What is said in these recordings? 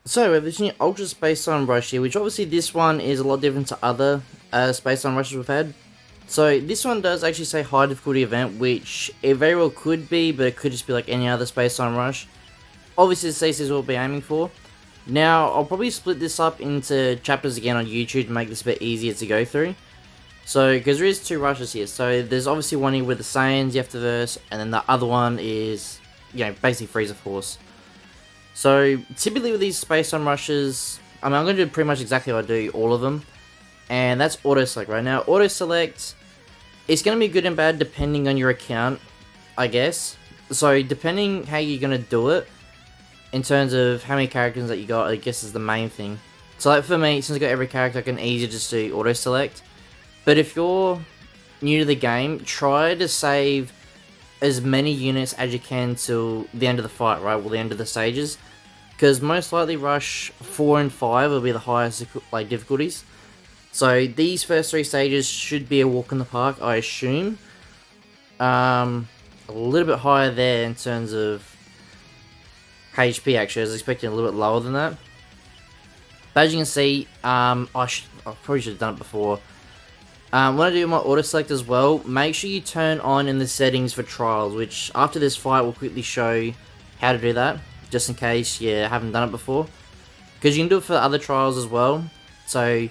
So we have this new Ultra Space Time Rush here, which obviously this one is a lot different to other Space Time Rushes we've had. So this one does actually say high difficulty event, which it very well could be, but it could just be like any other Space Time Rush. Obviously the CC is what we'll be aiming for. Now, I'll probably split this up into chapters again on YouTube to make this a bit easier to go through. So, because there is two rushes here. So, there's obviously one here with the Saiyans you have to verse, and then the other one is, you know, basically Frieza Force. So, typically with these Space Time rushes, I mean, I'm going to do pretty much exactly what I do, all of them. And that's Auto Select right now. Auto Select, it's going to be good and bad depending on your account, I guess. So, depending how you're going to do it, in terms of how many characters that you got, I guess is the main thing. So like for me, since I got every character, I can easily just do auto select. But if you're new to the game, try to save as many units as you can till the end of the fight, right? Well, the end of the stages. Because most likely Rush 4 and 5 will be the highest like difficulties. So these first three stages should be a walk in the park, I assume. A little bit higher there in terms of HP actually. I was expecting a little bit lower than that. But as you can see, I probably should have done it before. When I do my auto select as well, make sure you turn on in the settings for trials, which after this fight will quickly show how to do that, just in case you haven't done it before. Because you can do it for other trials as well. So,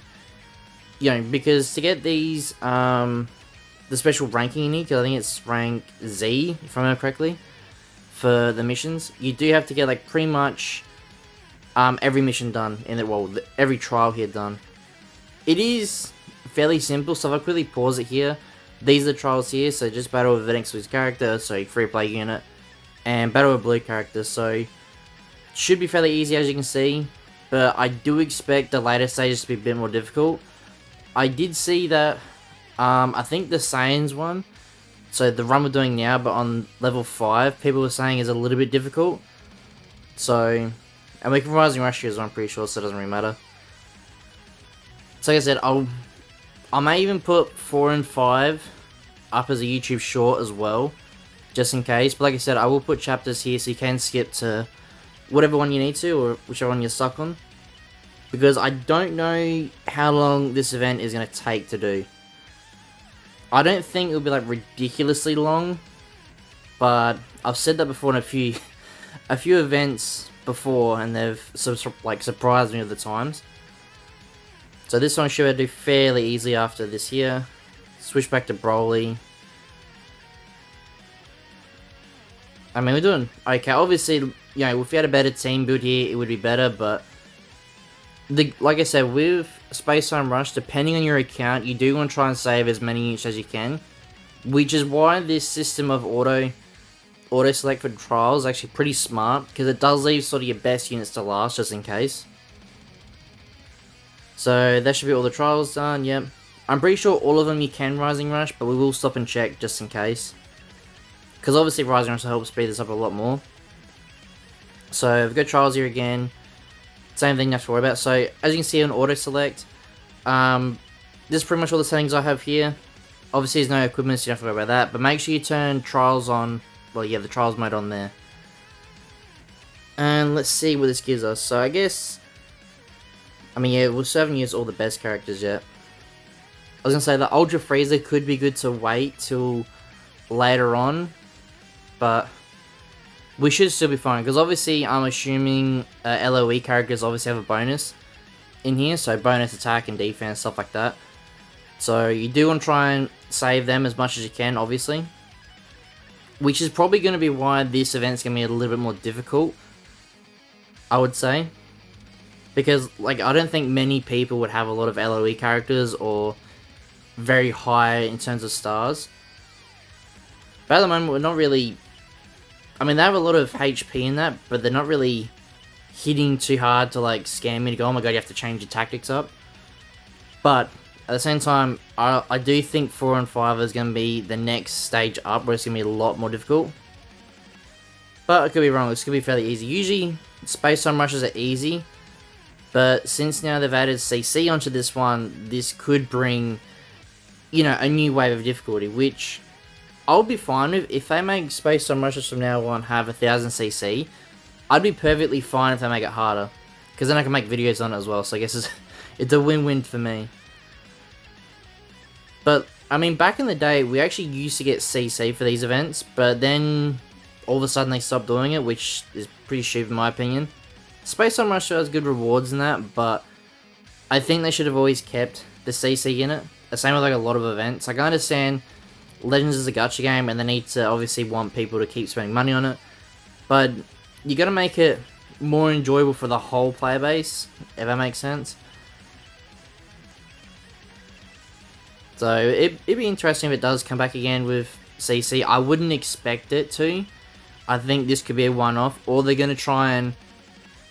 you know, because to get these, the special ranking you need, because I think it's rank Z, if I remember correctly, for the missions, you do have to get like pretty much every mission done in it. Well, every trial here done. It is fairly simple, so if I quickly pause it here, these are the trials here. So just battle with the next week's character, so free play unit, and battle with blue character. So should be fairly easy as you can see, but I do expect the later stages to be a bit more difficult. I did see that I think the Saiyans one, so the run we're doing now, but on level 5, people were saying is a little bit difficult. So, and we can Rising Rush here, I'm pretty sure, so it doesn't really matter. So like I said, I may even put 4 and 5 up as a YouTube short as well, just in case. But like I said, I will put chapters here so you can skip to whatever one you need to, or whichever one you're stuck on. Because I don't know how long this event is going to take to do. I don't think it'll be like ridiculously long, but I've said that before in a few events before, and they've like surprised me at the times. So this one should do fairly easily after this here. Switch back to Broly. I mean, we're doing okay. Obviously, you know, if we had a better team build here, it would be better, but like I said, with Space Time Rush, depending on your account, you do want to try and save as many units as you can, which is why this system of auto select for trials is actually pretty smart, because it does leave sort of your best units to last, just in case. So that should be all the trials done. Yep, I'm pretty sure all of them you can Rising Rush, but we will stop and check just in case, because obviously Rising Rush will help speed this up a lot more. So we've got trials here again. Same thing, not to worry about. So as you can see on auto select, this is pretty much all the settings I have here. Obviously there's no equipment, so you don't have to worry about that, but make sure you turn trials on. Well, yeah, the trials mode on there. And let's see what this gives us. So I guess, I mean, yeah, we still haven't used all the best characters yet. I was gonna say the Ultra Frieza could be good to wait till later on, but we should still be fine, because obviously I'm assuming LOE characters obviously have a bonus in here, so bonus attack and defense, stuff like that. So you do want to try and save them as much as you can, obviously. Which is probably going to be why this event's going to be a little bit more difficult, I would say. Because, like, I don't think many people would have a lot of LOE characters or very high in terms of stars. But at the moment, we're not really... I mean, they have a lot of HP in that, but they're not really hitting too hard to, like, scare me to go, oh my god, you have to change your tactics up. But, at the same time, I do think 4 and 5 is going to be the next stage up, where it's going to be a lot more difficult. But I could be wrong, this could be fairly easy. Usually, Space Time Rushes are easy, but since now they've added CC onto this one, this could bring, you know, a new wave of difficulty, which I'll be fine with. If they make Space Time Rushes from now on have 1000 CC, I'd be perfectly fine if they make it harder. because then I can make videos on it as well, so I guess it's a win-win for me. But, I mean, back in the day, we actually used to get CC for these events, but then all of a sudden they stopped doing it, which is pretty stupid in my opinion. Space Time Rush has good rewards in that, but I think they should have always kept the CC in it. The same with like a lot of events. Like, I understand Legends is a gacha game and they need to obviously want people to keep spending money on it, but you gotta make it more enjoyable for the whole player base, if that makes sense. So it'd be interesting if it does come back again with CC. I wouldn't expect it to. I think this could be a one-off, or they're gonna try and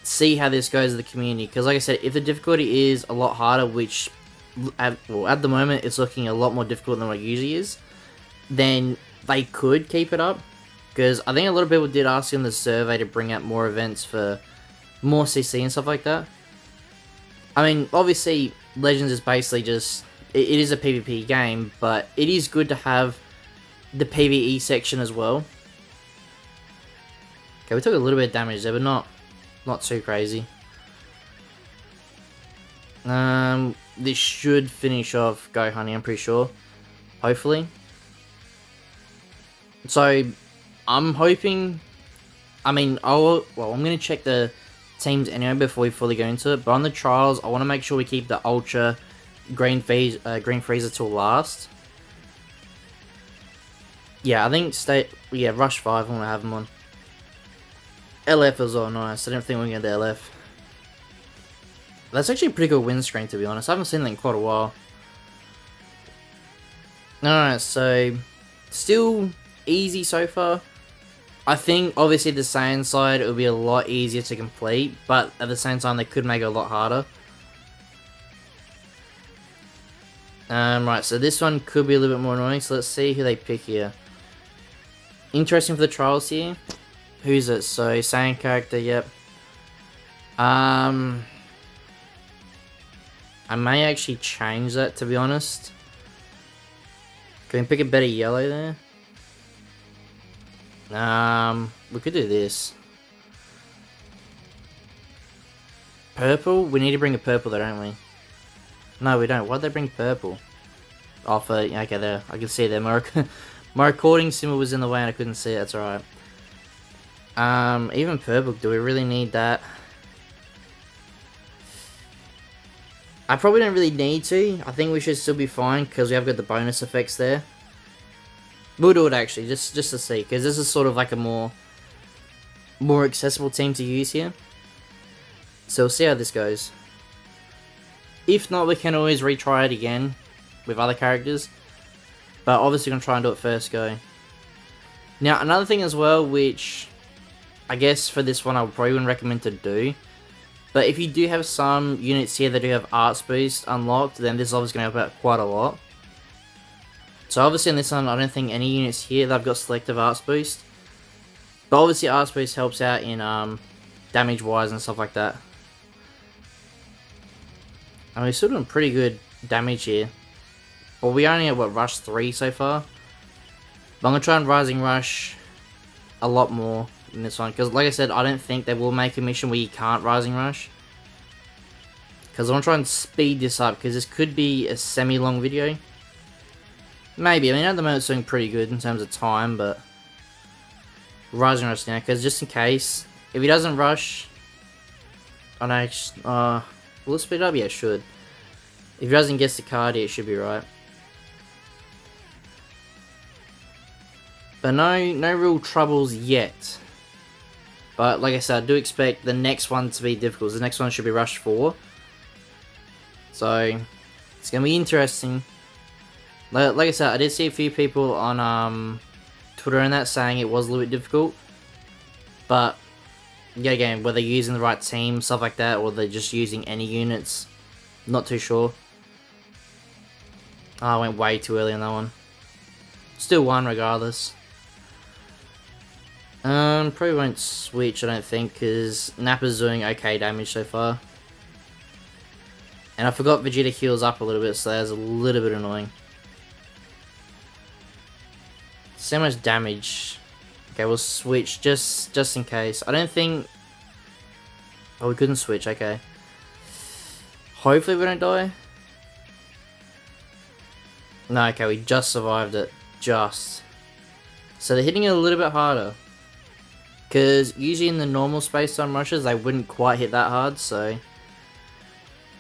see how this goes with the community. Because like I said, if the difficulty is a lot harder, which at the moment it's looking a lot more difficult than what it usually is, then they could keep it up. Because I think a lot of people did ask in the survey to bring out more events for more CC and stuff like that. I mean, obviously, Legends is basically just... It is a PvP game, but it is good to have the PvE section as well. Okay, we took a little bit of damage there, but not too crazy. This should finish off Go Honey, I'm pretty sure. Hopefully. So, I'm hoping... I mean, I'm going to check the teams anyway before we fully go into it. But on the trials, I want to make sure we keep the Ultra Green Frieza till last. Yeah, I think Rush 5 I want to have them on. LF is all nice. I don't think we can get the LF. That's actually a pretty good win screen, to be honest. I haven't seen that in quite a while. Alright, so still easy so far. I think obviously the Saiyan side it will be a lot easier to complete, but at the same time they could make it a lot harder. Right, so this one could be a little bit more annoying, so let's see who they pick here. Interesting for the trials here. Who's it? So, Saiyan character, yep. I may actually change that, to be honest. Can we pick a better yellow there? We could do this. Purple? We need to bring a purple there, don't we? No, we don't. Why'd they bring purple? Oh, for... Okay, there. I can see it there. My recording symbol was in the way and I couldn't see it. That's alright. Even purple. Do we really need that? I probably don't really need to. I think we should still be fine because we have got the bonus effects there. We'll do it actually, just to see, because this is sort of like a more accessible team to use here. So we'll see how this goes. If not, we can always retry it again with other characters. But obviously, we're going to try and do it first go. Now, another thing as well, which I guess for this one I probably wouldn't recommend to do. But if you do have some units here that do have Arts Boost unlocked, then this is obviously going to help out quite a lot. So obviously in this one, I don't think any units here that have got selective Arts Boost. But obviously Arts Boost helps out in damage wise and stuff like that. And we're still doing pretty good damage here. Well, we only have, what, Rush 3 so far? But I'm going to try and Rising Rush a lot more in this one. Because like I said, I don't think they will make a mission where you can't Rising Rush. Because I want to try and speed this up. Because this could be a semi-long video. Maybe. I mean, at the moment it's doing pretty good in terms of time. But Rising Rush now. Because just in case, if he doesn't rush... Oh no, will it speed up? Yeah, it should. If he doesn't guess the card, it should be right. But no real troubles yet. But like I said, I do expect the next one to be difficult. The next one should be Rush 4. So, it's going to be interesting. Like I said, I did see a few people on Twitter and that saying it was a little bit difficult. But, yeah, again, whether they're using the right team, stuff like that, or they're just using any units, not too sure. Oh, I went way too early on that one. Still won regardless. Probably won't switch, I don't think, because Nappa's doing okay damage so far. And I forgot Vegeta heals up a little bit, so that's a little bit annoying. So much damage. Okay, we'll switch just in case. I don't think... Oh, we couldn't switch, okay. Hopefully we don't die. No, okay, we just survived it. Just. So they're hitting it a little bit harder. Because usually in the normal space-time rushes, they wouldn't quite hit that hard, so...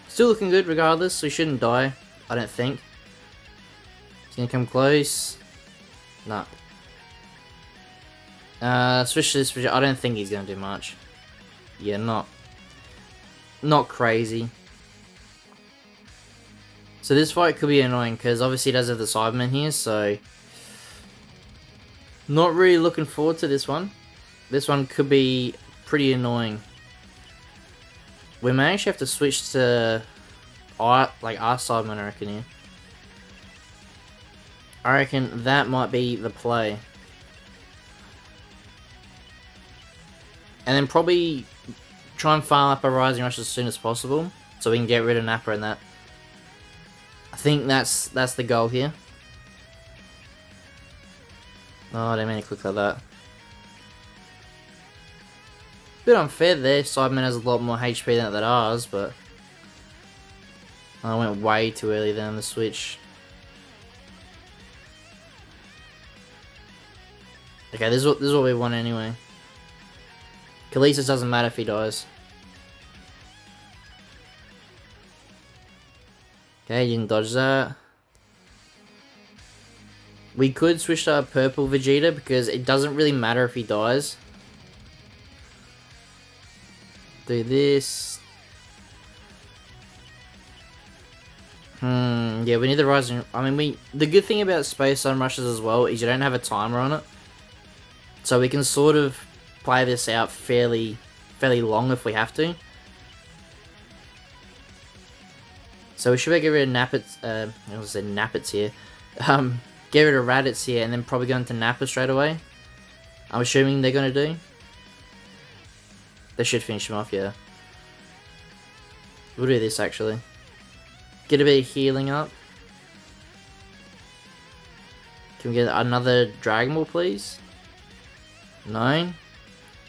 Still looking good regardless, we shouldn't die, I don't think. He's gonna come close. Nah. Switch to this, I don't think he's gonna do much. Yeah, not crazy. So this fight could be annoying, because obviously it does have the Cyberman here, so... Not really looking forward to this one. This one could be pretty annoying. We may actually have to switch to our Cyberman, I reckon, here. I reckon that might be the play. And then probably try and farm up a Rising Rush as soon as possible, so we can get rid of Nappa and that. I think that's the goal here. Oh, I didn't mean to click like that. Bit unfair there, Cyberman has a lot more HP than ours, but... I went way too early there on the switch. Okay, this is what we want anyway. At least it doesn't matter if he dies. Okay, you didn't dodge that. We could switch to a purple Vegeta because it doesn't really matter if he dies. Do this. Yeah, we need the Rising... I mean, the good thing about Space Sun Rushes as well is you don't have a timer on it. So we can sort of play this out fairly long if we have to. So we should get rid of Nappets, I was saying Nappets here. Get rid of Raditz here and then probably go into Nappa straight away. I'm assuming they're going to do. They should finish him off, yeah. We'll do this actually. Get a bit of healing up. Can we get another Dragon Ball, please? No?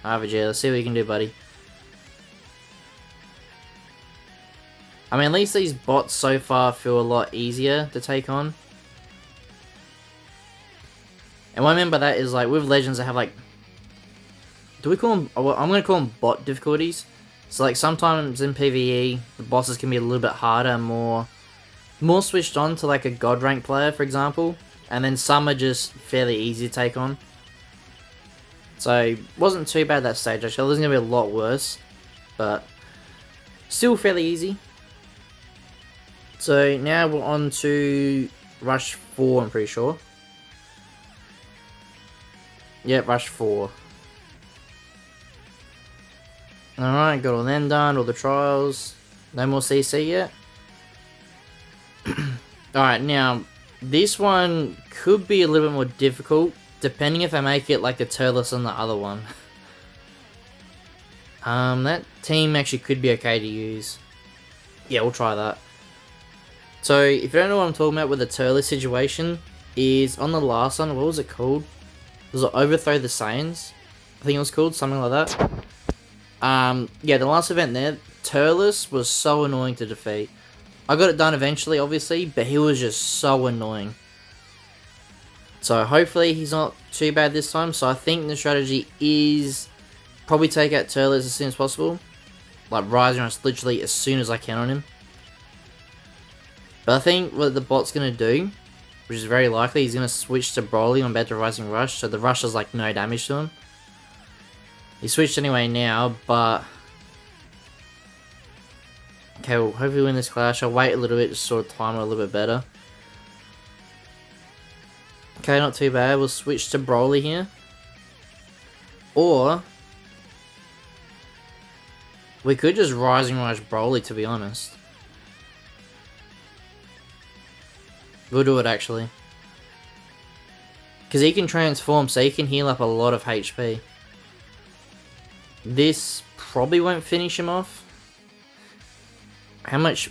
Vegeta, let's see what you can do, buddy. I mean, at least these bots so far feel a lot easier to take on. And what I mean by that is, like, with Legends, they have, like... Do we call them... Well, I'm going to call them bot difficulties. So, like, sometimes in PvE, the bosses can be a little bit harder and more switched on to, like, a God rank player, for example. And then some are just fairly easy to take on. So, wasn't too bad that stage, actually. It was going to be a lot worse. But, still fairly easy. So, now we're on to Rush 4, I'm pretty sure. Yep, Rush 4. Alright, got all them done, all the trials. No more CC yet. Alright, now, this one could be a little bit more difficult, depending if I make it like the Turles on the other one. That team actually could be okay to use. Yeah, we'll try that. So, if you don't know what I'm talking about with the Turles situation, is on the last one, what was it called? Was it Overthrow the Saiyans? I think it was called, something like that. Yeah, the last event there, Turles was so annoying to defeat. I got it done eventually, obviously, but he was just so annoying. So hopefully he's not too bad this time. So I think the strategy is probably take out Turles as soon as possible. Like Rising Rush literally as soon as I can on him. But I think what the bot's going to do, which is very likely, he's going to switch to Broly on better Rising Rush. So the Rush does like no damage to him. He switched anyway now, but... Okay, well, hopefully we win this clash. I'll wait a little bit to sort of time it a little bit better. Okay, not too bad. We'll switch to Broly here. Or... we could just Rising Rush Broly, to be honest. We'll do it, actually. Because he can transform, so he can heal up a lot of HP. This probably won't finish him off. How much?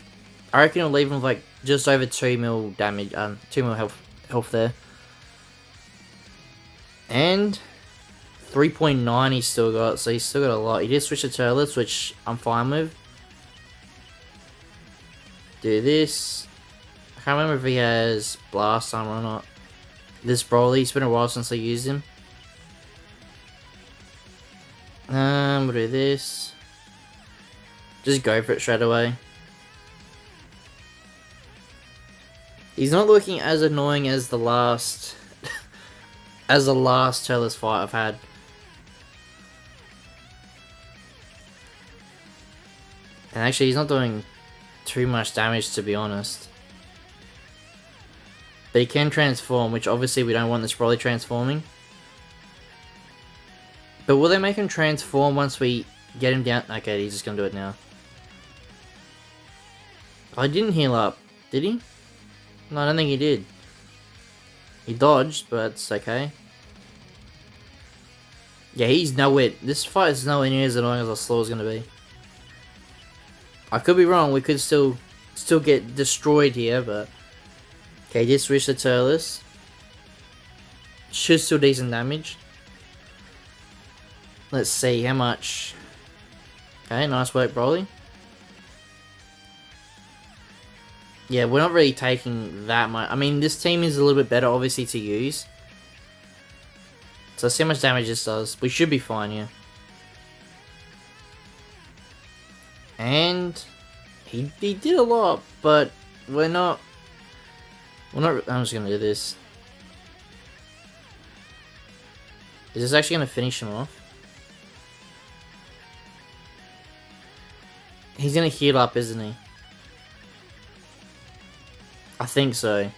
I reckon it'll leave him with like just over 2 mil damage, 2 mil health there. And 3.9 he's still got, so he's still got a lot. He did switch to Turles, which I'm fine with. Do this. I can't remember if he has Blast Armor or not. This Broly, it's been a while since I used him. We'll do this. Just go for it straight away. He's not looking as annoying as the last Turles fight I've had. And actually he's not doing too much damage, to be honest. But he can transform, which obviously we don't want this Broly transforming. But will they make him transform once we get him down? Okay, he's just gonna do it now. I didn't heal up, did he? No, I don't think he did. He dodged, but it's okay. Yeah, he's nowhere. This fight is nowhere near as annoying as I thought it was gonna be. I could be wrong. We could still get destroyed here, but okay, just switch to Turles. Should still decent damage. Let's see how much. Okay, nice work, Broly. Yeah, we're not really taking that much. I mean, this team is a little bit better, obviously, to use. So let's see how much damage this does. We should be fine here. And he did a lot, but we're not. I'm just gonna do this. Is this actually gonna finish him off? He's gonna heal up, isn't he? I think so.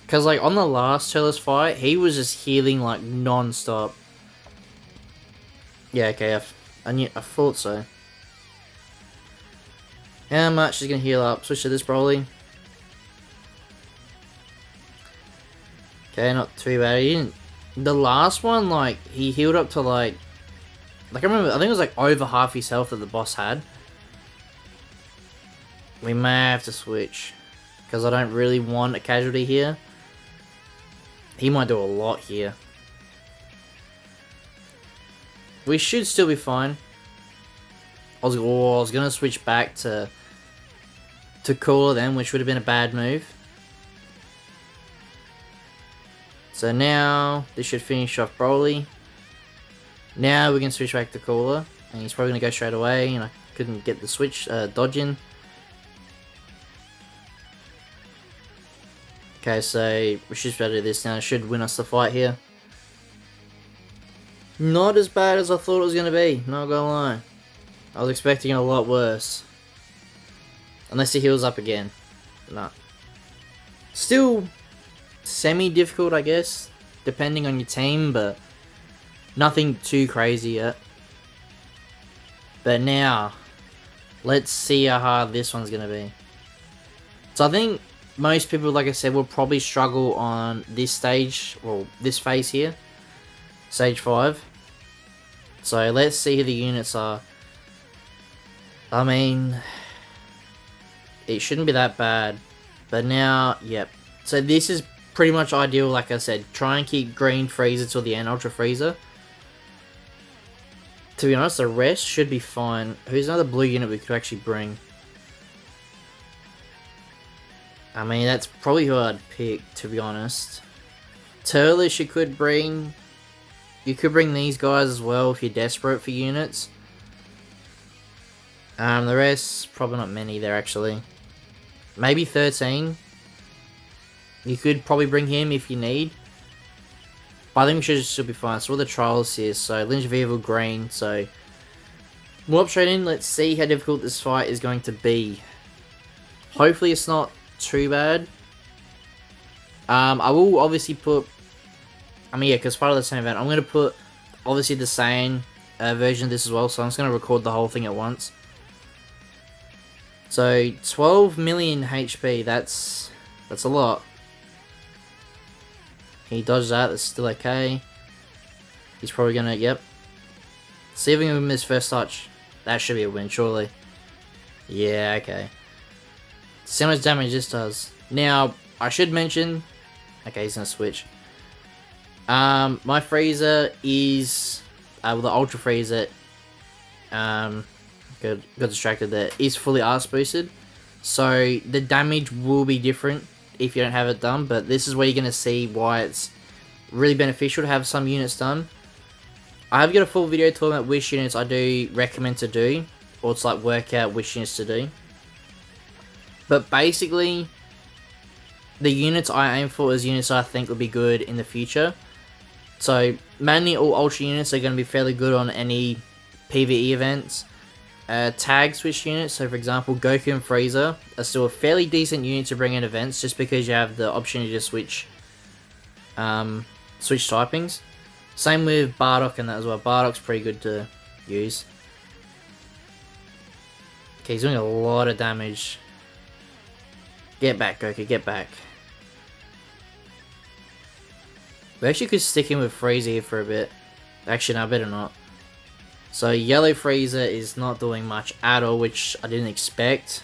Because, like, on the last Turles fight, he was just healing, like, non-stop. Yeah, okay, I thought so. How much is gonna heal up? Switch to this, Broly. Okay, not too bad. He didn't. The last one, like, he healed up to, like, I remember, I think it was, like, over half his health that the boss had. We may have to switch, because I don't really want a casualty here. He might do a lot here. We should still be fine. I was going to switch back to Cooler then, which would have been a bad move. So now, this should finish off Broly. Now we can switch back to Cooler, and he's probably going to go straight away, and I couldn't get the switch, dodge in. Okay, so we should be able to do this now. It should win us the fight here. Not as bad as I thought it was going to be, not gonna lie. I was expecting a lot worse. Unless he heals up again. Nah. Still semi-difficult, I guess, depending on your team, but nothing too crazy yet. But now, let's see how hard this one's going to be. So I think most people, like I said, will probably struggle on this stage, well, this phase here, stage 5. So let's see who the units are. I mean, it shouldn't be that bad, but now, yep. So this is pretty much ideal, like I said. Try and keep green Frieza till the end, Ultra Frieza. To be honest, the rest should be fine. Who's another blue unit we could actually bring? I mean, that's probably who I'd pick, to be honest. Turles you could bring. You could bring these guys as well if you're desperate for units. The rest, probably not many there, actually. Maybe 13. You could probably bring him if you need. But I think we should be fine. So all the trials here. So Lynch Vehicle green. So warp straight in. Let's see how difficult this fight is going to be. Hopefully it's not too bad. I will obviously put. I mean, yeah, because part of the same event, I'm going to put obviously the Saiyan version of this as well. So I'm just going to record the whole thing at once. So 12 million HP. That's a lot. He dodged that. That's still okay. He's probably going to. Yep. See if we can win this first touch. That should be a win, surely. Yeah, okay. See how much damage this does. Now, I should mention. Okay, he's going to switch. My Frieza is the Ultra Frieza. Got distracted there. Is fully arts boosted, so the damage will be different if you don't have it done. But this is where you're gonna see why it's really beneficial to have some units done. I have got a full video talking about which units I do recommend to do, or to like work out which units to do. But basically, the units I aim for is units I think would be good in the future. So mainly all Ultra units are going to be fairly good on any PvE events. Tag switch units, so for example Goku and Frieza are still a fairly decent unit to bring in events just because you have the opportunity to switch typings. Same with Bardock and that as well. Bardock's pretty good to use. Okay, he's doing a lot of damage. Get back, Goku, get back. We actually could stick him with Frieza here for a bit. Actually, no, better not. So, Yellow Frieza is not doing much at all, which I didn't expect.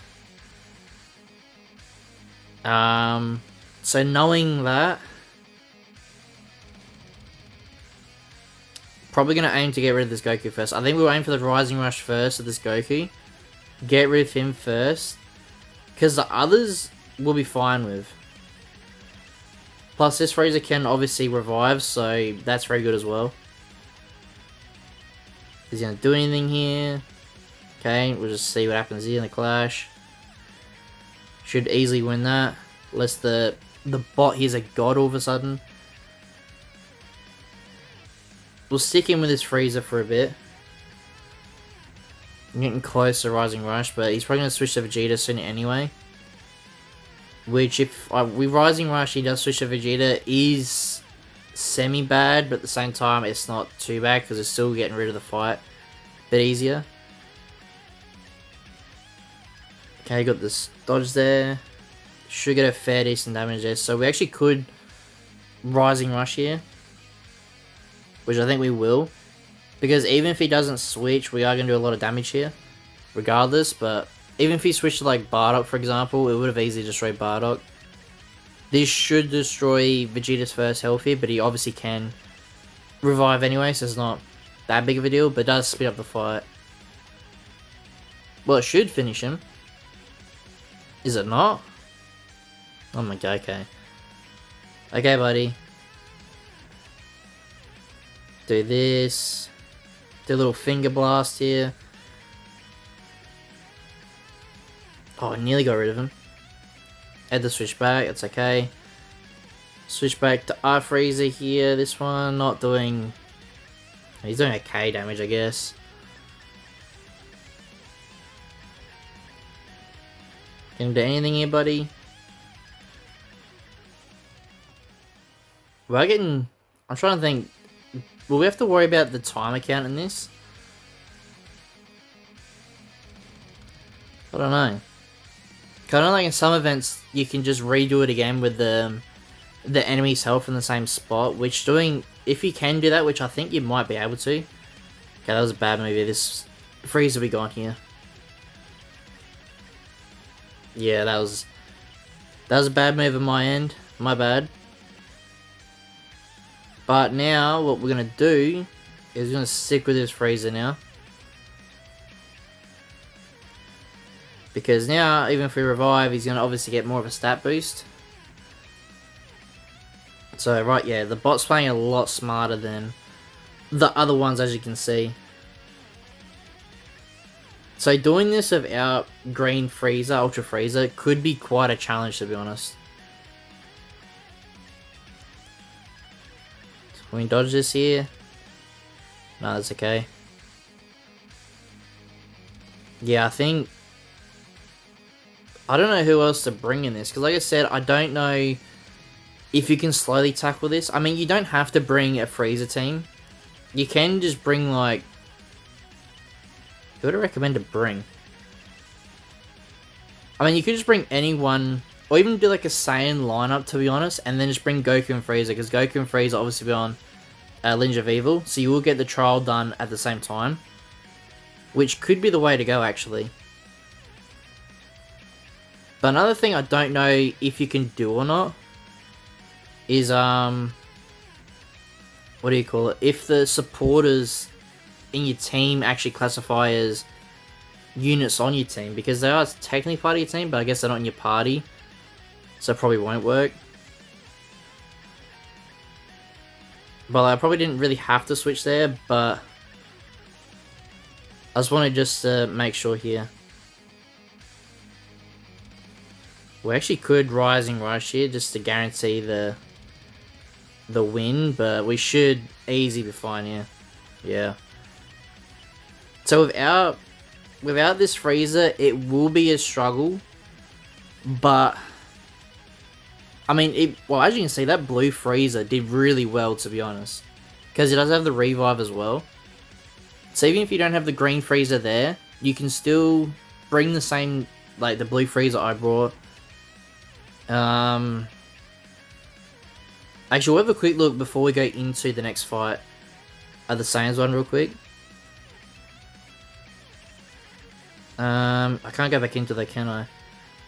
So knowing that, probably going to aim to get rid of this Goku first. I think we'll aim for the Rising Rush first of this Goku. Get rid of him first. Because the others we'll be fine with. Plus this Frieza can obviously revive, so that's very good as well. Is he going to do anything here? Okay, we'll just see what happens here in the clash. Should easily win that. Unless the bot here's a god all of a sudden. We'll stick in with this Frieza for a bit. I'm getting close to Rising Rush, but he's probably going to switch to Vegeta soon anyway. Which, if we Rising Rush, he does switch to Vegeta, is semi-bad, but at the same time, it's not too bad, because it's still getting rid of the fight a bit easier. Okay, got this dodge there. Should get a fair decent damage there, so we actually could Rising Rush here. Which I think we will. Because even if he doesn't switch, we are going to do a lot of damage here. Regardless, but even if he switched to like Bardock, for example, it would have easily destroyed Bardock. This should destroy Vegeta's first health here, but he obviously can revive anyway, so it's not that big of a deal, but it does speed up the fight. Well, it should finish him. Is it not? Oh my god, okay. Okay, buddy. Do this. Do a little finger blast here. Oh, I nearly got rid of him. Had to switch back, it's okay. Switch back to R Frieza here. This one not doing... He's doing okay damage, I guess. Can do anything here, buddy? We're getting... I'm trying to think... Will we have to worry about the timer count in this? I don't know. Kind of like in some events, you can just redo it again with the enemy's health in the same spot. Which doing, if you can do that, which I think you might be able to. Okay, that was a bad move here. This Frieza will be gone here. Yeah, that was a bad move on my end. My bad. But now, what we're going to do is we're going to stick with this Frieza now. Because now, even if we revive, he's going to obviously get more of a stat boost. So, right, yeah, the bot's playing a lot smarter than the other ones, as you can see. So, doing this without Green Frieza, Ultra Frieza, could be quite a challenge, to be honest. Can we dodge this here? No, that's okay. Yeah, I think... I don't know who else to bring in this, because like I said, I don't know if you can slowly tackle this. I mean, you don't have to bring a Frieza team. You can just bring, like... Who would I recommend to bring? I mean, you could just bring anyone, or even do like a Saiyan lineup, to be honest, and then just bring Goku and Frieza, because Goku and Frieza obviously be on Lineage of Evil, so you will get the trial done at the same time. Which could be the way to go, actually. But another thing I don't know if you can do or not is, what do you call it? If the supporters in your team actually classify as units on your team, because they are technically part of your team, but I guess they're not in your party, so it probably won't work. But I probably didn't really have to switch there, but I just wanted just to make sure here. We actually could Rising Rush here just to guarantee the win, but we should easy be fine here. Yeah. So without this Frieza, it will be a struggle, but I mean, well, as you can see, that blue Frieza did really well, to be honest, because it does have the revive as well. So even if you don't have the green Frieza there, you can still bring the same, like the blue Frieza I brought. Actually, we'll have a quick look before we go into the next fight at the Saiyans one real quick. I can't go back into that, can I?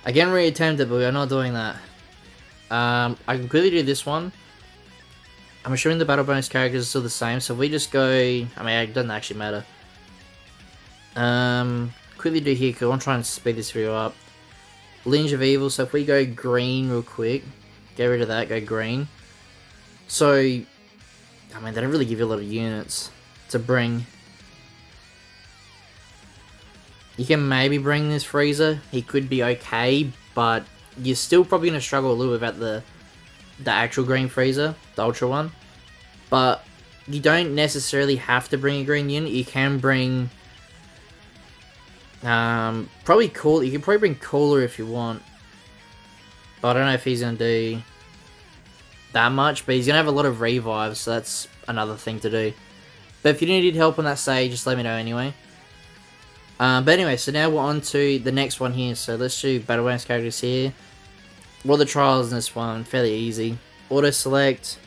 I can reattempt it, but we're not doing that. I can quickly do this one. I'm assuming the battle bonus characters are still the same, so if we just go... I mean, it doesn't actually matter. Quickly do here, because I want to try and speed this video up. Lineage of Evil, so if we go green real quick, get rid of that, go green. So, I mean, they don't really give you a lot of units to bring. You can maybe bring this Frieza, he could be okay, but you're still probably going to struggle a little bit without the actual green Frieza, the Ultra one. But you don't necessarily have to bring a green unit, you can bring... probably cool. You can probably bring Cooler if you want, but I don't know if he's gonna do that much. But he's gonna have a lot of revives, so that's another thing to do. But if you need help on that stage, just let me know anyway. But anyway, so now we're on to the next one here. So let's do battle bonus characters here. What are the trials in this one? Fairly easy. Auto select.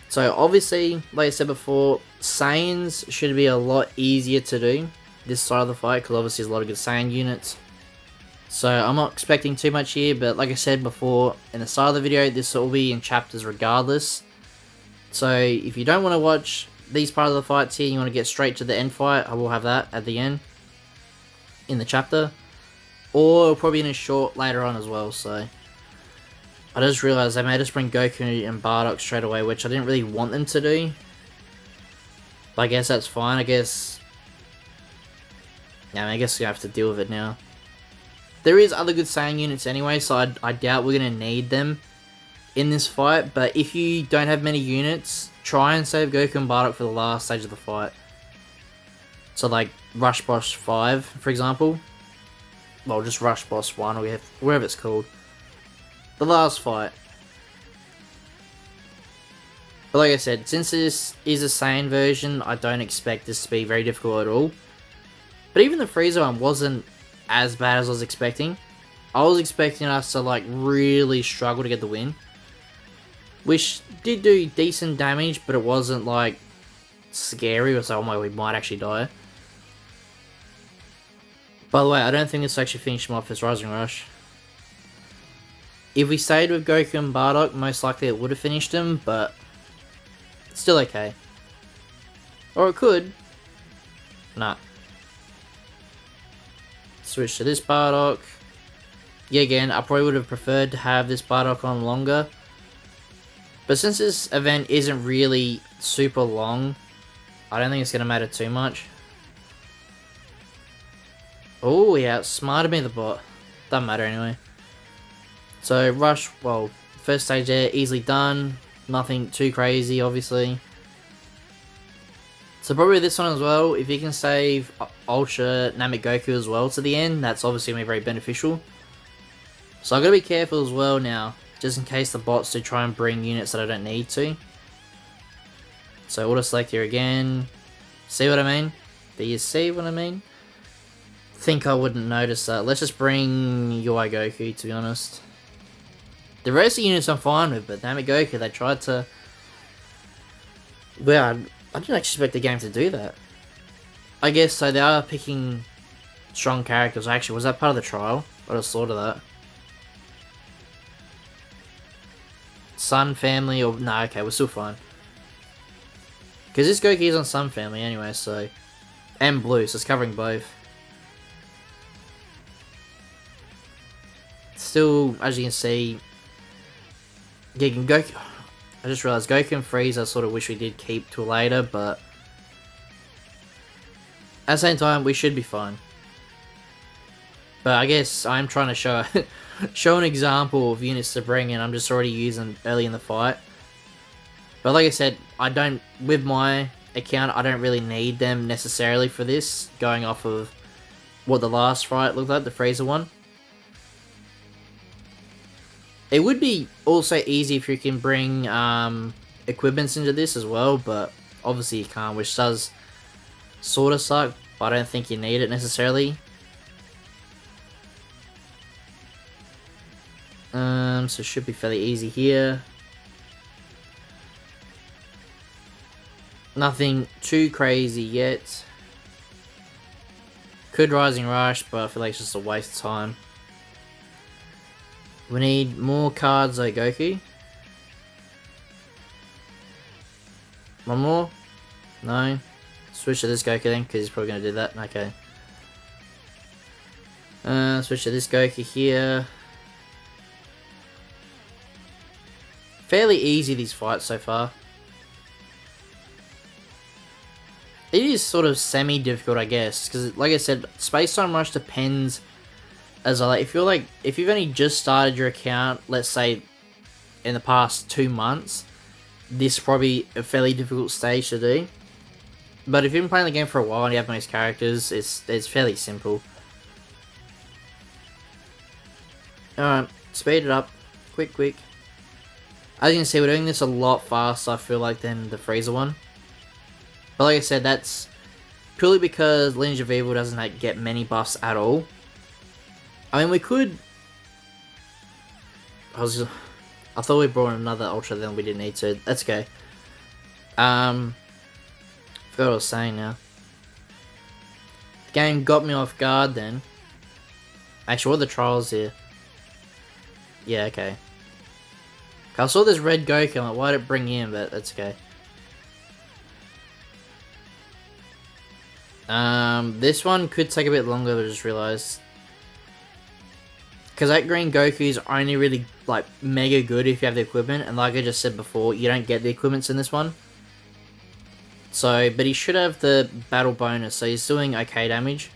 So obviously, like I said before, Saiyans should be a lot easier to do this side of the fight, because obviously there's a lot of good Saiyan units. So I'm not expecting too much here, but like I said before in the start of the video, this will be in chapters regardless. So if you don't want to watch these part of the fights here, you want to get straight to the end fight, I will have that at the end in the chapter, or probably in a short later on as well. So I just realized they may just bring Goku and Bardock straight away, which I didn't really want them to do, but I guess that's fine. I guess you have to deal with it now. There is other good Saiyan units anyway, so I doubt we're going to need them in this fight. But if you don't have many units, try and save Goku and Bardock for the last stage of the fight. So like Rush Boss 5, for example. Well, just Rush Boss 1, or whatever it's called. The last fight. But like I said, since this is a Saiyan version, I don't expect this to be very difficult at all. But even the Frieza one wasn't as bad as I was expecting. I was expecting us to like really struggle to get the win, which did do decent damage, but it wasn't like scary. It was like, oh my god, we might actually die. By the way, I don't think this will actually finish him off as Rising Rush. If we stayed with Goku and Bardock, most likely it would have finished him, but it's still okay. Or it could. Nah. Switch to this Bardock. Yeah, again, I probably would have preferred to have this Bardock on longer. But since this event isn't really super long, I don't think it's going to matter too much. Oh, he outsmarted me, the bot. Doesn't matter anyway. So, Rush, well, first stage there, easily done. Nothing too crazy, obviously. So probably this one as well, if you can save Ultra Namek Goku as well to the end, that's obviously going to be very beneficial. So I've got to be careful as well now, just in case the bots do try and bring units that I don't need to. So auto select here again. See what I mean? Do you see what I mean? Think I wouldn't notice that. Let's just bring UI Goku, to be honest. The rest of the units I'm fine with, but Namek Goku, they tried to... Well, I didn't actually expect the game to do that. I guess so, they are picking strong characters. Actually, was that part of the trial? I just thought of that. Son, family, or... No, okay, we're still fine. Because this Goku is on Sun Family anyway, so... And Blue, so it's covering both. Still, as you can see... Yeah, Goku... I just realized Goku and Frieza I sort of wish we did keep till later, but... At the same time, we should be fine. But I guess I'm trying to show show an example of units to bring in. I'm just already using early in the fight. But like I said, I don't, with my account, I don't really need them necessarily for this, going off of what the last fight looked like, the Frieza one. It would be also easy if you can bring equipments into this as well, but obviously you can't, which does sort of suck, but I don't think you need it necessarily. So it should be fairly easy here. Nothing too crazy yet. Could Rising Rush, but I feel like it's just a waste of time. We need more cards like Goku. One more? No. Switch to this Goku then, because he's probably going to do that. Okay. Switch to this Goku here. Fairly easy, these fights so far. It is sort of semi-difficult, I guess, because like I said, Space Time Rush depends as well. If you've only just started your account, let's say in the past 2 months, this is probably a fairly difficult stage to do. But if you've been playing the game for a while and you have most characters, it's fairly simple. Alright, speed it up. Quick. As you can see, we're doing this a lot faster, I feel like, than the Frieza one. But like I said, that's purely because Lineage of Evil doesn't get many buffs at all. I mean, we could... I thought we brought in another Ultra, then we didn't need to. That's okay. Forgot what I was saying now. The game got me off guard then. Actually, what are the trials here? Yeah, okay. I saw this red Goku, I'm like, why did it bring in? But that's okay. This one could take a bit longer, but I just realized. Because that green Goku is only really, like, mega good if you have the equipment. And like I just said before, you don't get the equipments in this one. So, but he should have the battle bonus, so he's doing okay damage.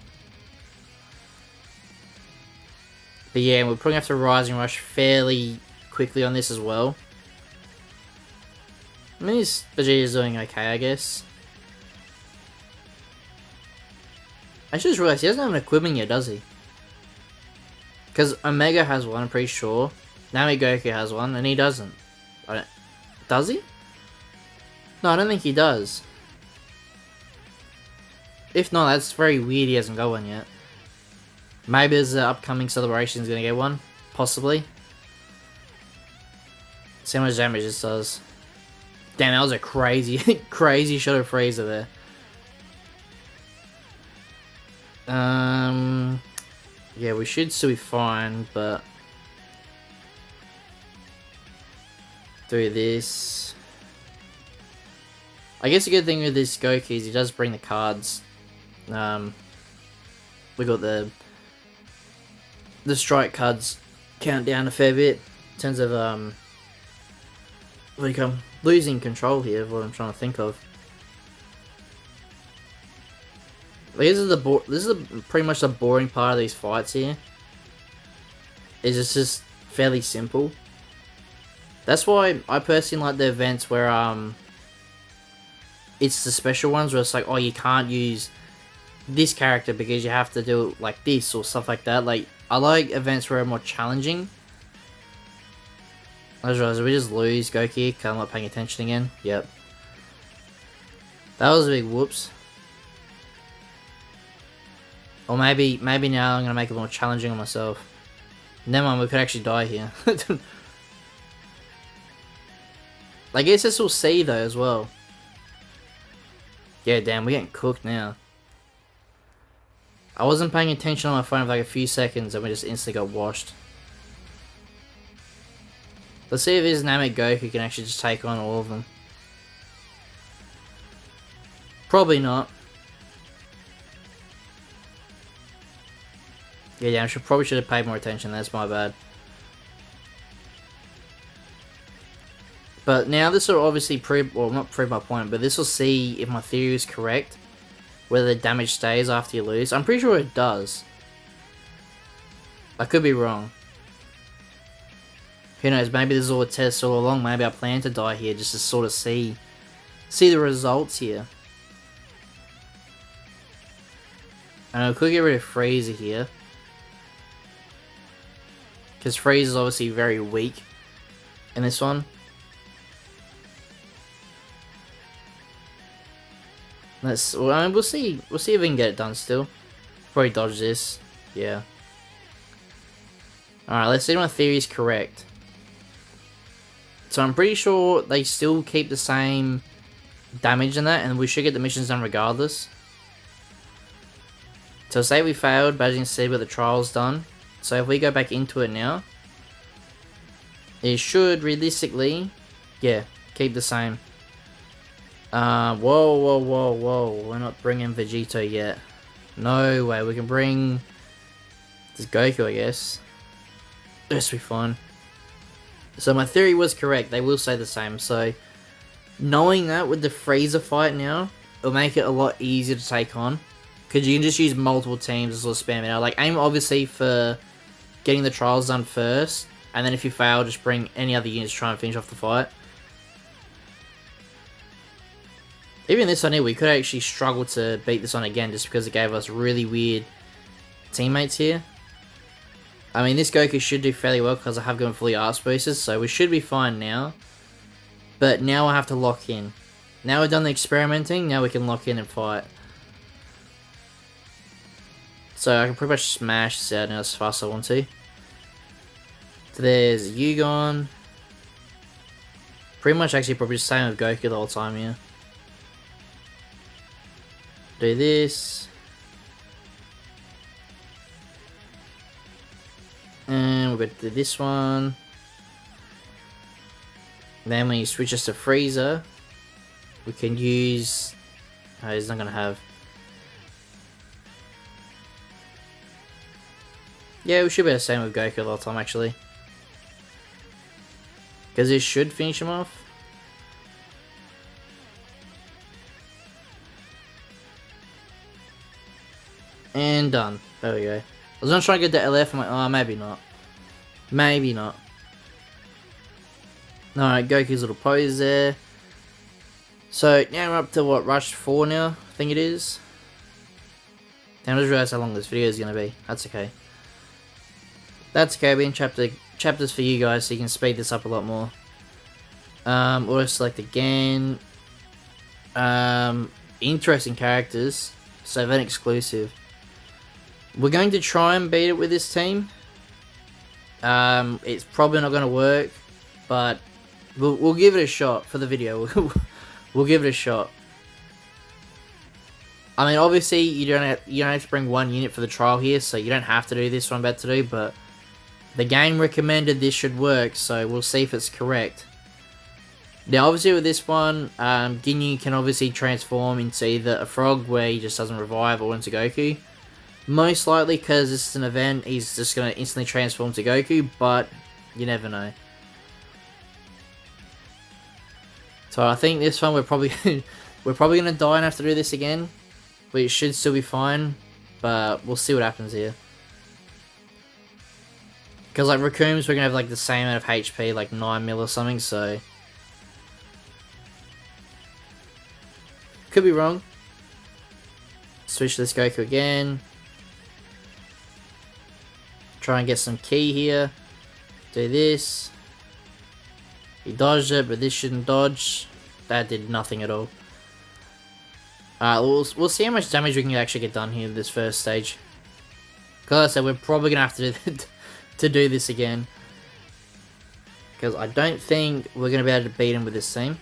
But yeah, we're probably have to Rising Rush fairly quickly on this as well. I mean, Vegeta's doing okay, I guess. I just realized he doesn't have an equipment yet, does he? Because Omega has one, I'm pretty sure. Namek Goku has one, and he doesn't. Does he? No, I don't think he does. If not, that's very weird he hasn't got one yet. Maybe there's an upcoming celebration he's gonna get one. Possibly. See how much damage this does. Damn, that was a crazy, crazy shot of Frieza there. Yeah, we should still be fine, but... Do this. I guess the good thing with this Goku is he does bring the cards. We got the strike cards count down a fair bit in terms of what do you call losing control here of what I'm trying to think of. Like, this is pretty much the boring part of these fights here. It's just fairly simple. That's why I personally like the events where it's the special ones where it's like, oh, you can't use this character because you have to do it like this or stuff like that. Like, I like events where are more challenging. I just realized we just lose Goku because I'm not paying attention again. Yep. That was a big whoops. Or maybe now I'm going to make it more challenging on myself. Never mind, we could actually die here. I guess this will see though as well. Yeah, damn, we're getting cooked now. I wasn't paying attention on my phone for like a few seconds and we just instantly got washed. Let's see if this Namek Goku can actually just take on all of them. Probably not. Yeah, probably should have paid more attention. That's my bad. But now this will obviously not prove my point, but this will see if my theory is correct. Whether the damage stays after you lose. I'm pretty sure it does. I could be wrong. Who knows, maybe this is all a test all along. Maybe I plan to die here just to sort of see the results here. And I could get rid of Frieza here. Because Frieza is obviously very weak in this one. We'll see if we can get it done still. Probably dodge this. Yeah. Alright, let's see if my theory is correct. So I'm pretty sure they still keep the same damage in that, and we should get the missions done regardless. So say we failed, but as you can see, we got the trials done. So if we go back into it now, it should realistically, yeah, keep the same. Whoa. We're not bringing Vegito yet. No way, we can bring this Goku, I guess. This will be fun. So my theory was correct, they will stay the same. So knowing that with the Frieza fight now, it'll make it a lot easier to take on. Because you can just use multiple teams to sort of spam it out. Like, aim obviously for getting the trials done first, and then if you fail, just bring any other units to try and finish off the fight. Even this one here, we could actually struggle to beat this one again just because it gave us really weird teammates here. I mean, this Goku should do fairly well because I have given fully arts boosters, so we should be fine now. But now I have to lock in. Now we've done the experimenting, now we can lock in and fight. So I can pretty much smash this out now as fast as I want to. So there's Yugon. Pretty much actually probably just same with Goku the whole time here. Do this. And we're going to do this one. Then when you switch us to Frieza, we can use... Oh, he's not going to have... Yeah, we should be the same with Goku the whole time, actually. Because this should finish him off. And done. There we go. I was gonna try and get the LF, I'm like, oh, maybe not. Maybe not. Alright, Goku's little pose there. So, now we're up to what, Rush 4 now? I think it is. Damn, I just realised how long this video is gonna be. That's okay. That's okay, we're in chapters for you guys, so you can speed this up a lot more. Auto select again. Interesting characters. So event exclusive. We're going to try and beat it with this team. It's probably not going to work, but we'll give it a shot for the video. We'll give it a shot. I mean, obviously you don't have to bring one unit for the trial here, so you don't have to do this one I'm about to do, but the game recommended this should work, so we'll see if it's correct. Now, obviously with this one, Ginyu can obviously transform into either a frog where he just doesn't revive or into Goku. Most likely, because this is an event, he's just going to instantly transform to Goku, but you never know. So I think this one we're probably going to die and have to do this again. But it should still be fine, but we'll see what happens here. Because like Raccoons, we're going to have like the same amount of HP, like 9 mil or something, so... Could be wrong. Switch this Goku again. Try and get some ki here. Do this. He dodged it, but this shouldn't dodge. That did nothing at all. We'll see how much damage we can actually get done here in this first stage. Because I said, we're probably going to have to do this again. Because I don't think we're going to be able to beat him with this team.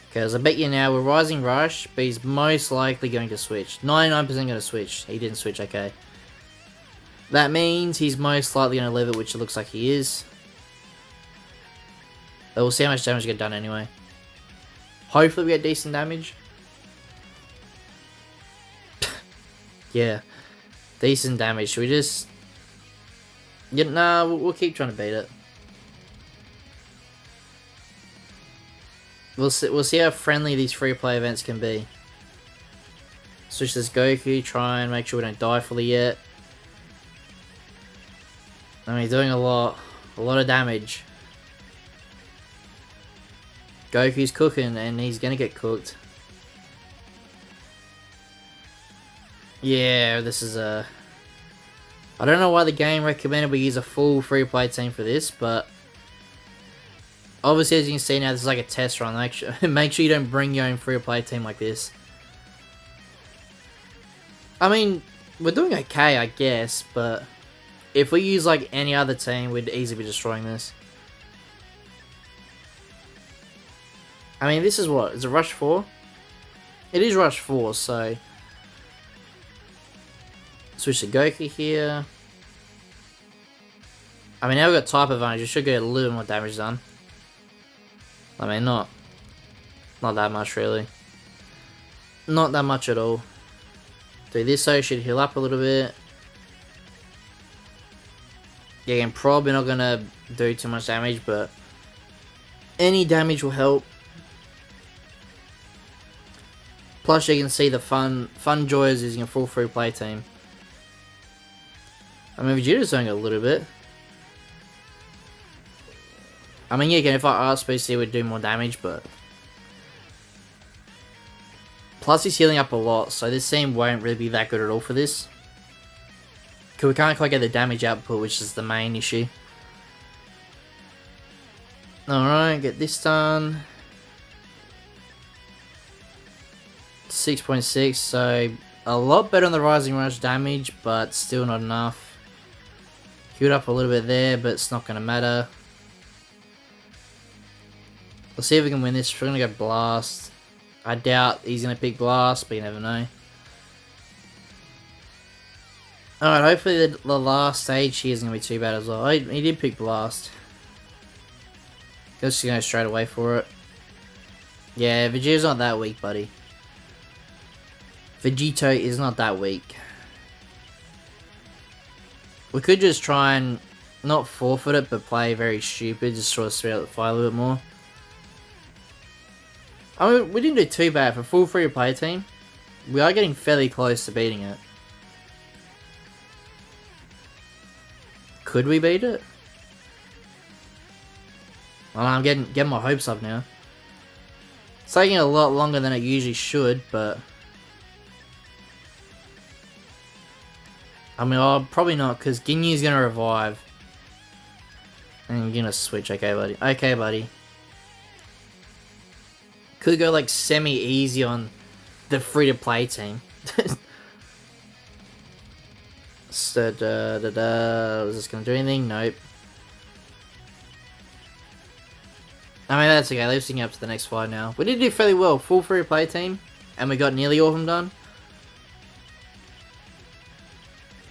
Because I bet you now, we're Rising Rush, but he's most likely going to switch. 99% going to switch. He didn't switch, okay. That means he's most likely going to live it, which it looks like he is. But we'll see how much damage get done anyway. Hopefully we get decent damage. Yeah, decent damage. Should we just... Yeah, nah, we'll keep trying to beat it. We'll see how friendly these free-play events can be. Switch this Goku, try and make sure we don't die fully yet. I mean, he's doing a lot of damage. Goku's cooking, and he's gonna get cooked. Yeah, this is a... I don't know why the game recommended we use a full free-play team for this, but... Obviously, as you can see now, this is like a test run. Make sure you don't bring your own free-play team like this. I mean, we're doing okay, I guess, but... If we use like any other team, we'd easily be destroying this. I mean, this is what? Is it Rush 4? It is Rush 4, so... Switch to Goku here. I mean, now we've got type advantage. We should get a little more damage done. I mean, not that much, really. Not that much at all. Do this so should heal up a little bit. Yeah, again, probably not gonna do too much damage, but any damage will help. Plus, you can see the fun joy is using a full free play team. I mean, Vegeta's doing a little bit. I mean, yeah, again, if I asked BC, it would do more damage, but... Plus, he's healing up a lot, so this team won't really be that good at all for this. Because we can't quite get the damage output, which is the main issue. Alright, get this done. 6.6, so a lot better on the Rising Rush damage, but still not enough. Healed up a little bit there, but it's not going to matter. Let's see if we can win this. We're going to go Blast. I doubt he's going to pick Blast, but you never know. Alright, hopefully the last stage here isn't going to be too bad as well. He did pick Blast. Just go straight away for it. Yeah, Vegeta's not that weak, buddy. Vegito is not that weak. We could just try and not forfeit it, but play very stupid, just sort of spread out the fight a little bit more. I mean, we didn't do too bad for full free to play team. We are getting fairly close to beating it. Could we beat it? Well, I'm getting my hopes up now. It's taking a lot longer than it usually should, but... I mean, oh, probably not, because Ginyu's going to revive. And I'm going to switch. Okay, buddy. Okay, buddy. Could go, like, semi-easy on the free-to-play team. So, is this going to do anything? Nope. I mean, that's okay. Let's up to the next fight now. We did do fairly well. Full free-to-play team. And we got nearly all of them done.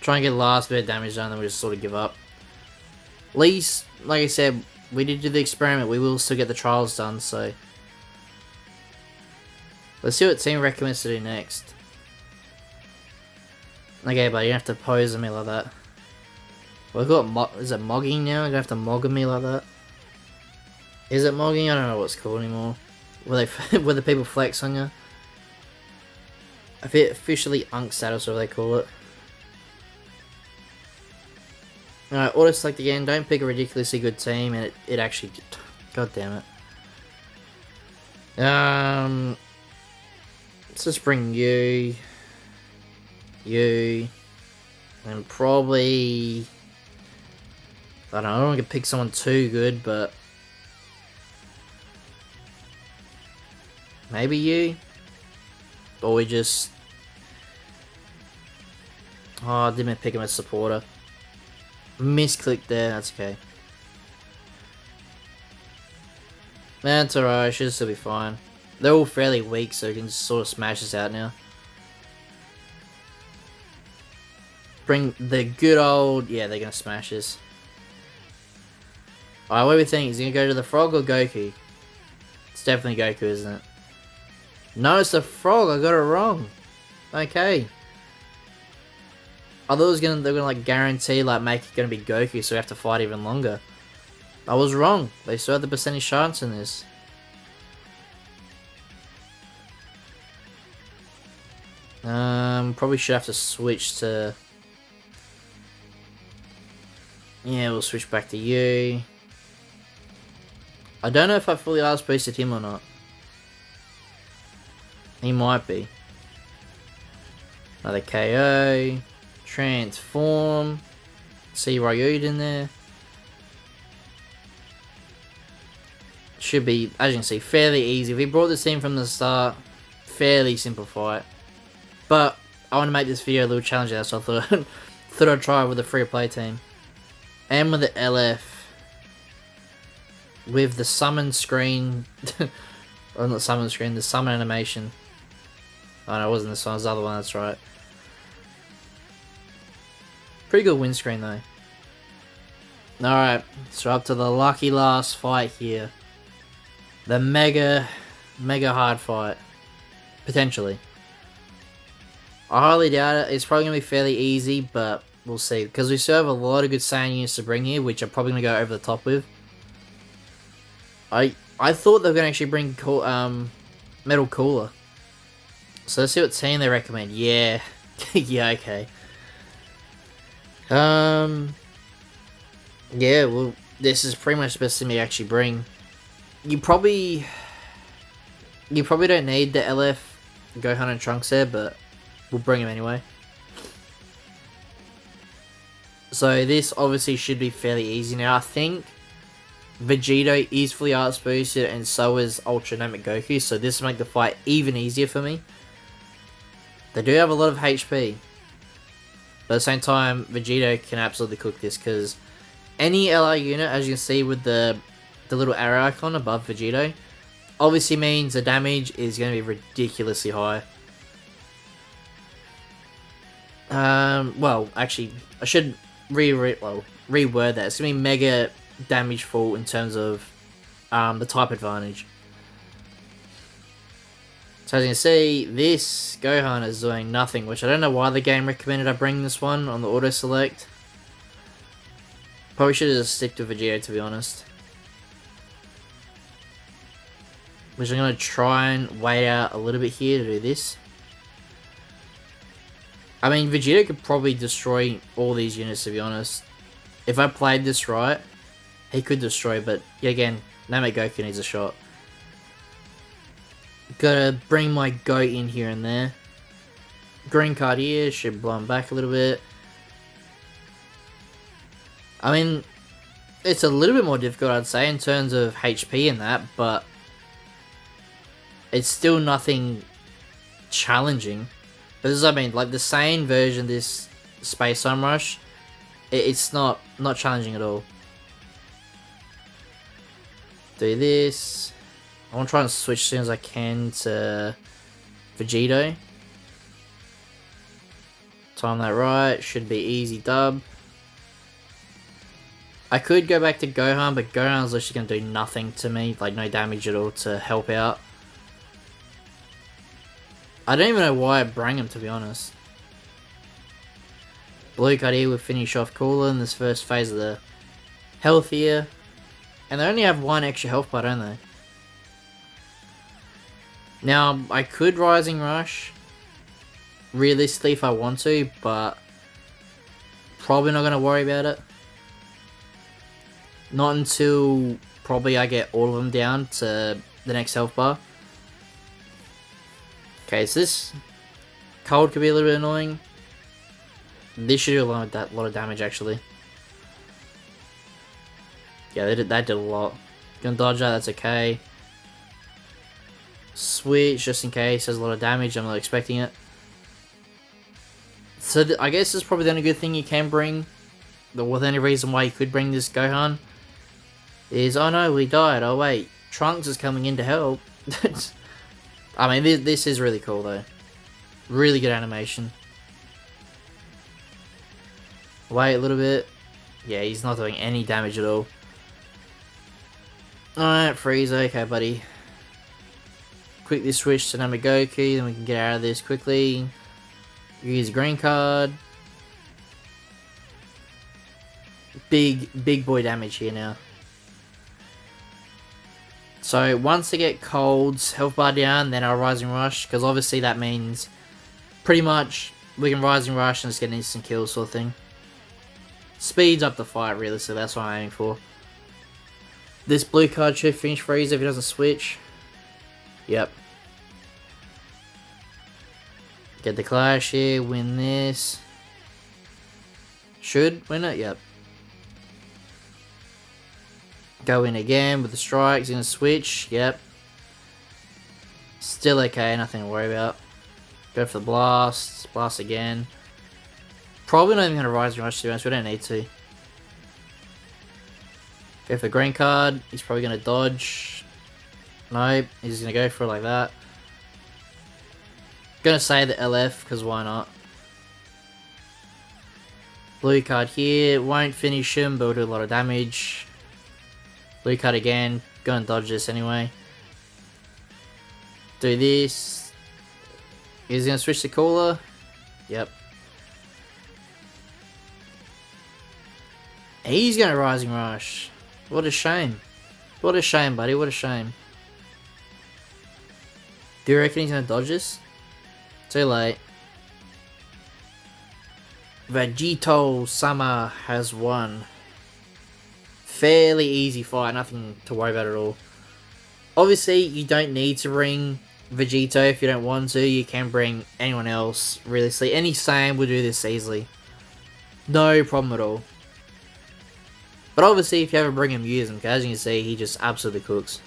Try and get the last bit of damage done, then we just sort of give up. At least, like I said, we did do the experiment. We will still get the trials done, so... Let's see what team recommends to do next. Okay, but you don't have to pose on me like that. We've got is it mogging now? You don't have to mog on me like that. Is it mogging? I don't know what it's called anymore. Where the people flex on you. Officially Unk status, whatever they call it. Alright, auto select again. Don't pick a ridiculously good team, and it actually... God damn it. Let's just bring you, and probably... I don't know, I don't want to pick someone too good, but... Maybe you? Or we just... Oh, I didn't pick him as supporter. Misclicked there, that's okay. That's alright, should still be fine. They're all fairly weak, so we can just sort of smash this out now. Bring the good old... Yeah, they're gonna smash this. Alright, what do we think? Is he gonna go to the frog or Goku? It's definitely Goku, isn't it? No, it's the frog. I got it wrong. Okay. I thought they're gonna like guarantee like make it gonna be Goku, so we have to fight even longer. I was wrong. They still have the percentage chance in this. Probably should have to switch to. Yeah, we'll switch back to you. I don't know if I fully last boosted him or not. He might be. Another KO. Transform. See Ryud in there. Should be, as you can see, fairly easy. If we brought this in from the start, fairly simple fight. But I want to make this video a little challenging, so I thought I'd try it with a free play team. And with the LF. With the summon screen. Or not summon screen, the summon animation. Oh no, it wasn't this one, it was the other one, that's right. Pretty good win screen though. Alright, so up to the lucky last fight here. The mega hard fight. Potentially. I highly doubt it. It's probably going to be fairly easy, but we'll see. Because we still have a lot of good Saiyan units to bring here, which I'm probably going to go over the top with. I thought they were going to actually bring Metal Cooler. So let's see what team they recommend. Yeah. Yeah, okay. Yeah, well, this is pretty much the best thing they actually bring. You probably don't need the LF, Gohan and Trunks there, but we'll bring him anyway. So this obviously should be fairly easy now. I think Vegito is fully arts boosted and so is Ultra Namek Goku, so this will make the fight even easier for me. They do have a lot of HP. But at the same time, Vegito can absolutely cook this, because any LR unit, as you can see with the little arrow icon above Vegito, obviously means the damage is going to be ridiculously high. Well, actually, I should reword that. It's going to be mega damage full in terms of the type advantage. So as you can see, this Gohan is doing nothing, which I don't know why the game recommended I bring this one on the auto select. Probably should have just stick to Vegeta, to be honest. Which I'm going to try and wait out a little bit here to do this. I mean, Vegeta could probably destroy all these units, to be honest. If I played this right, he could destroy, but yet again, Namek Goku needs a shot. Gotta bring my goat in here and there. Green card here, should blow him back a little bit. I mean, it's a little bit more difficult, I'd say, in terms of HP and that, but it's still nothing challenging. But this is what I mean, like the Saiyan version of this Space Time Rush, it's not challenging at all. Do this. I want to try and switch as soon as I can to Vegito. Time that right, should be easy dub. I could go back to Gohan, but Gohan's literally going to do nothing to me, like no damage at all to help out. I don't even know why I bring him, to be honest. Blue card here will finish off Cooler in this first phase of the health here. And they only have one extra health bar, don't they? Now, I could Rising Rush, realistically, if I want to, but probably not going to worry about it. Not until probably I get all of them down to the next health bar. Okay, so this cold could be a little bit annoying. This should do a lot of damage, actually. Yeah, that did a lot. Gonna dodge that, that's okay. Switch, just in case, has a lot of damage, I'm not expecting it. So I guess this is probably the only good thing you can bring. The only reason why you could bring this Gohan is, oh no, we died, oh wait, Trunks is coming in to help. I mean, this is really cool though. Really good animation. Wait a little bit. Yeah, he's not doing any damage at all. Alright, Frieza, okay buddy. quickly switch to Namagoku, then we can get out of this quickly. Use a green card. Big boy damage here now. So once they get Cold's health bar down, then I'll Rising Rush, because obviously that means pretty much we can Rising Rush and just get an instant kill sort of thing. Speeds up the fight really, so that's what I'm aiming for. This blue card should finish Frieza if he doesn't switch. Yep. Get the clash here, win this. Should win it, yep. Go in again with the strikes, gonna switch, yep. Still okay, nothing to worry about. Go for the blast, blast again. Probably not even gonna Rise and Rush to be honest, we don't need to. Go for the green card, he's probably gonna dodge. Nope, he's gonna go for it like that. Gonna say the LF, because why not? Blue card here, won't finish him, but will do a lot of damage. Blue card again, gonna dodge this anyway. Do this. He's gonna switch to Cooler. Yep. He's gonna Rising Rush. What a shame. What a shame, buddy, what a shame. Do you reckon he's gonna dodge this? Too late. Vegito-sama has won. Fairly easy fight, nothing to worry about at all. Obviously, you don't need to bring Vegito if you don't want to. You can bring anyone else, realistically. Any Saiyan will do this easily. No problem at all. But obviously, if you ever bring him, use him, because as you can see, he just absolutely cooks.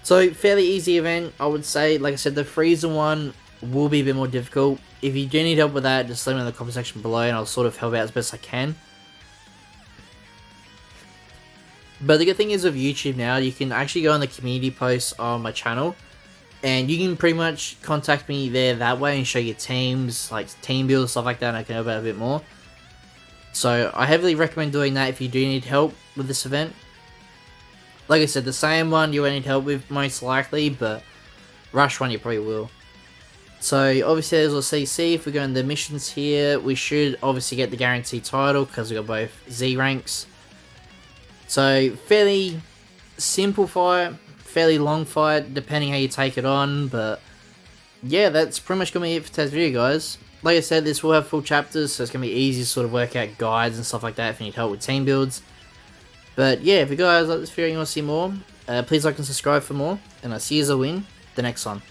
So, fairly easy event, I would say. Like I said, the Frieza one will be a bit more difficult. If you do need help with that, just let me know in the comment section below, and I'll sort of help out as best I can. But the good thing is with YouTube now, you can actually go on the community posts on my channel, and you can pretty much contact me there that way and show your teams, like team builds, stuff like that, and I can help out a bit more. So I heavily recommend doing that if you do need help with this event. Like I said, the same one you won't need help with most likely, but Rush one you probably will. So obviously there's our CC. If we go in the missions here, we should obviously get the guaranteed title because we got both Z ranks. So fairly simple fight, fairly long fight, depending how you take it on, but yeah, that's pretty much going to be it for today's video, guys. Like I said, this will have full chapters, so it's going to be easy to sort of work out guides and stuff like that if you need help with team builds. But yeah, if you guys like this video and you want to see more, please like and subscribe for more, and I'll see you as I win the next one.